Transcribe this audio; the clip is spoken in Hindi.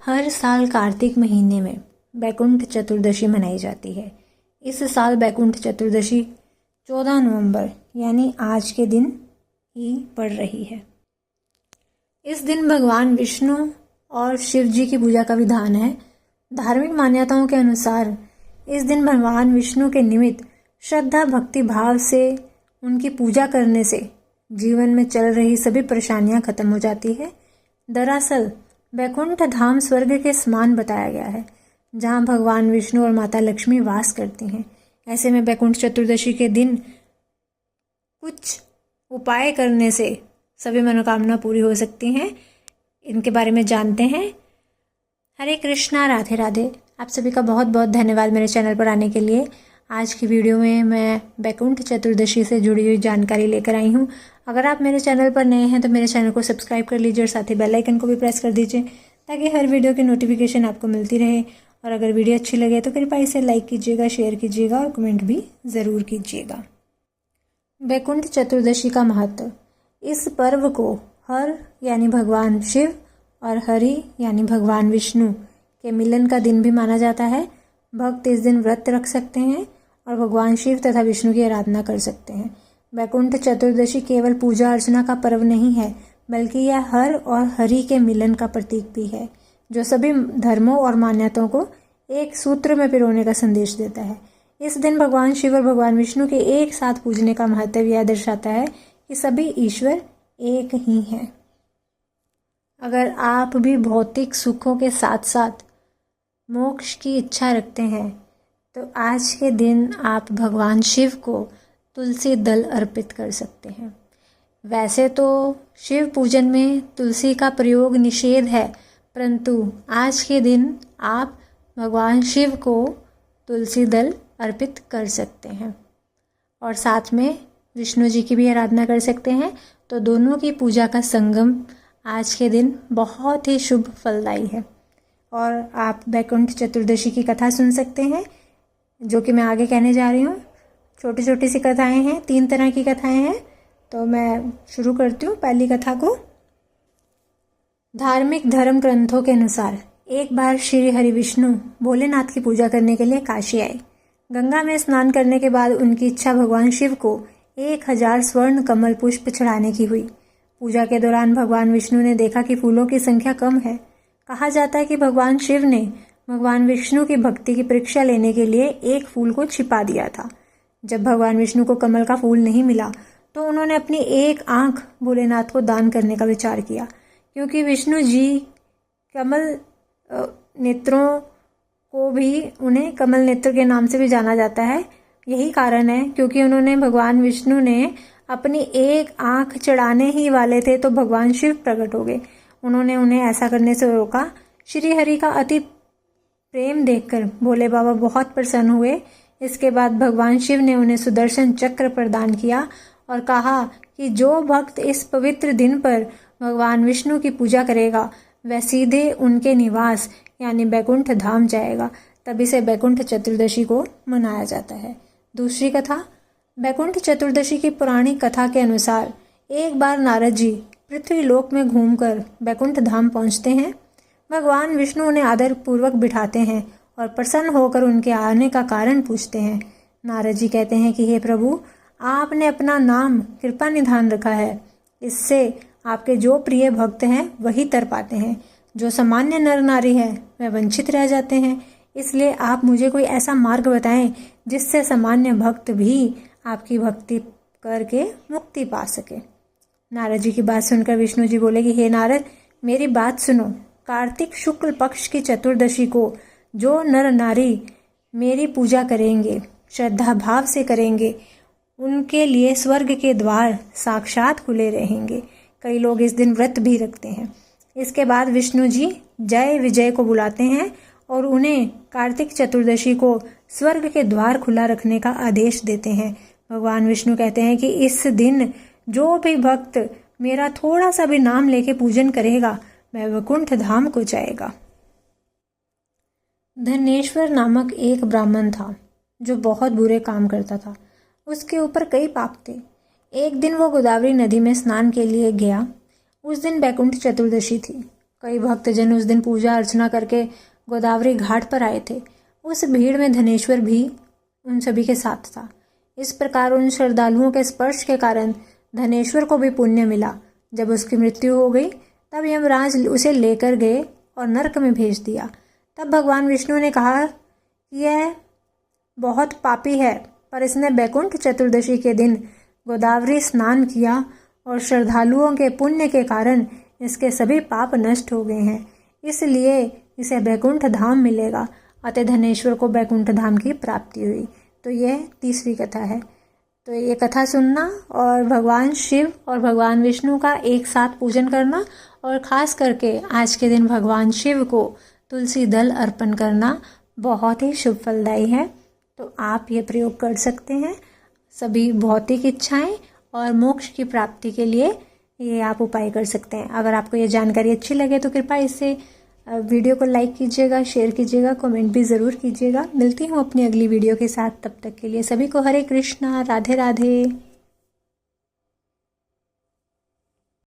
हर साल कार्तिक महीने में बैकुंठ चतुर्दशी मनाई जाती है। इस साल बैकुंठ चतुर्दशी 14 नवंबर यानी आज के दिन ही पड़ रही है। इस दिन भगवान विष्णु और शिव जी की पूजा का विधान है। धार्मिक मान्यताओं के अनुसार इस दिन भगवान विष्णु के निमित्त श्रद्धा भक्ति भाव से उनकी पूजा करने से जीवन में चल रही सभी परेशानियां खत्म हो जाती है। दरअसल बैकुंठ धाम स्वर्ग के समान बताया गया है, जहां भगवान विष्णु और माता लक्ष्मी वास करती हैं। ऐसे में बैकुंठ चतुर्दशी के दिन कुछ उपाय करने से सभी मनोकामना पूरी हो सकती हैं। इनके बारे में जानते हैं। हरे कृष्णा, राधे राधे। आप सभी का बहुत बहुत धन्यवाद मेरे चैनल पर आने के लिए। आज की वीडियो में मैं बैकुंठ चतुर्दशी से जुड़ी हुई जानकारी लेकर आई हूँ। अगर आप मेरे चैनल पर नए हैं तो मेरे चैनल को सब्सक्राइब कर लीजिए और साथ ही बेल आइकन को भी प्रेस कर दीजिए ताकि हर वीडियो की नोटिफिकेशन आपको मिलती रहे। और अगर वीडियो अच्छी लगे तो कृपया इसे लाइक कीजिएगा, शेयर कीजिएगा और कमेंट भी ज़रूर कीजिएगा। बैकुंठ चतुर्दशी का महत्व। इस पर्व को हर यानी भगवान शिव और हरि यानी भगवान विष्णु के मिलन का दिन भी माना जाता है। भक्त इस दिन व्रत रख सकते हैं और भगवान शिव तथा विष्णु की आराधना कर सकते हैं। बैकुंठ चतुर्दशी केवल पूजा अर्चना का पर्व नहीं है, बल्कि यह हर और हरि के मिलन का प्रतीक भी है, जो सभी धर्मों और मान्यताओं को एक सूत्र में पिरोने का संदेश देता है। इस दिन भगवान शिव और भगवान विष्णु के एक साथ पूजने का महत्व यह दर्शाता है कि सभी ईश्वर एक ही हैं। अगर आप भी भौतिक सुखों के साथ साथ मोक्ष की इच्छा रखते हैं तो आज के दिन आप भगवान शिव को तुलसी दल अर्पित कर सकते हैं। वैसे तो शिव पूजन में तुलसी का प्रयोग निषेध है, परंतु आज के दिन आप भगवान शिव को तुलसी दल अर्पित कर सकते हैं और साथ में विष्णु जी की भी आराधना कर सकते हैं। तो दोनों की पूजा का संगम आज के दिन बहुत ही शुभ फलदायी है। और आप बैकुंठ चतुर्दशी की कथा सुन सकते हैं, जो कि मैं आगे कहने जा रही हूँ। छोटी छोटी सी कथाएं हैं, 3 तरह की कथाएं हैं। तो मैं शुरू करती हूँ पहली कथा को। धार्मिक धर्म ग्रंथों के अनुसार एक बार श्री हरि विष्णु भोलेनाथ की पूजा करने के लिए काशी आए। गंगा में स्नान करने के बाद उनकी इच्छा भगवान शिव को 1000 स्वर्ण कमल पुष्प चढ़ाने की हुई। पूजा के दौरान भगवान विष्णु ने देखा कि फूलों की संख्या कम है। कहा जाता है कि भगवान शिव ने भगवान विष्णु की भक्ति की परीक्षा लेने के लिए एक फूल को छिपा दिया था। जब भगवान विष्णु को कमल का फूल नहीं मिला तो उन्होंने अपनी एक आंख भोलेनाथ को दान करने का विचार किया। क्योंकि विष्णु जी कमल नेत्रों को भी उन्हें कमल नेत्र के नाम से भी जाना जाता है। यही कारण है क्योंकि उन्होंने भगवान विष्णु ने अपनी एक आंख चढ़ाने ही वाले थे तो भगवान शिव प्रकट हो गए। उन्होंने उन्हें ऐसा करने से रोका। श्री हरि का अति प्रेम देखकर भोले बाबा बहुत प्रसन्न हुए। इसके बाद भगवान शिव ने उन्हें सुदर्शन चक्र प्रदान किया और कहा कि जो भक्त इस पवित्र दिन पर भगवान विष्णु की पूजा करेगा वह सीधे उनके निवास यानी बैकुंठ धाम जाएगा। तभी से बैकुंठ चतुर्दशी को मनाया जाता है। दूसरी कथा। बैकुंठ चतुर्दशी की पौराणिक कथा के अनुसार एक बार नारद जी पृथ्वी लोक में घूमकर बैकुंठ धाम पहुंचते हैं। भगवान विष्णु उन्हें आदर पूर्वक बिठाते हैं और प्रसन्न होकर उनके आने का कारण पूछते हैं। नारद जी कहते हैं कि हे प्रभु, आपने अपना नाम कृपा निधान रखा है। इससे आपके जो प्रिय भक्त हैं वही तर पाते हैं, जो सामान्य नर नारी है वह वंचित रह जाते हैं। इसलिए आप मुझे कोई ऐसा मार्ग बताएं जिससे सामान्य भक्त भी आपकी भक्ति करके मुक्ति पा सके। नारद जी की बात सुनकर विष्णु जी बोले कि हे नारद, मेरी बात सुनो। कार्तिक शुक्ल पक्ष की चतुर्दशी को जो नर नारी मेरी पूजा करेंगे, श्रद्धा भाव से करेंगे, उनके लिए स्वर्ग के द्वार साक्षात खुले रहेंगे। कई लोग इस दिन व्रत भी रखते हैं। इसके बाद विष्णु जी जय विजय को बुलाते हैं और उन्हें कार्तिक चतुर्दशी को स्वर्ग के द्वार खुला रखने का आदेश देते हैं। भगवान विष्णु कहते हैं कि इस दिन जो भी भक्त मेरा थोड़ा सा भी नाम लेके पूजन करेगा वह वैकुंठ धाम को जाएगा। धनेश्वर नामक एक ब्राह्मण था जो बहुत बुरे काम करता था। उसके ऊपर कई पाप थे। एक दिन वो गोदावरी नदी में स्नान के लिए गया। उस दिन बैकुंठ चतुर्दशी थी। कई भक्तजन उस दिन पूजा अर्चना करके गोदावरी घाट पर आए थे। उस भीड़ में धनेश्वर भी उन सभी के साथ था। इस प्रकार उन श्रद्धालुओं के स्पर्श के कारण धनेश्वर को भी पुण्य मिला। जब उसकी मृत्यु हो गई तब यमराज उसे लेकर गए और नरक में भेज दिया। तब भगवान विष्णु ने कहा कि यह बहुत पापी है, पर इसने बैकुंठ चतुर्दशी के दिन गोदावरी स्नान किया और श्रद्धालुओं के पुण्य के कारण इसके सभी पाप नष्ट हो गए हैं, इसलिए इसे बैकुंठ धाम मिलेगा। अतः धनेश्वर को बैकुंठ धाम की प्राप्ति हुई। तो यह तीसरी कथा है। तो ये कथा सुनना और भगवान शिव और भगवान विष्णु का एक साथ पूजन करना और ख़ास करके आज के दिन भगवान शिव को तुलसी दल अर्पण करना बहुत ही शुभ फलदायी है। तो आप ये प्रयोग कर सकते हैं। सभी भौतिक इच्छाएं और मोक्ष की प्राप्ति के लिए ये आप उपाय कर सकते हैं। अगर आपको ये जानकारी अच्छी लगे तो कृपया इसे वीडियो को लाइक कीजिएगा, शेयर कीजिएगा, कमेंट भी ज़रूर कीजिएगा। मिलती हूँ अपनी अगली वीडियो के साथ। तब तक के लिए सभी को हरे कृष्णा, राधे राधे।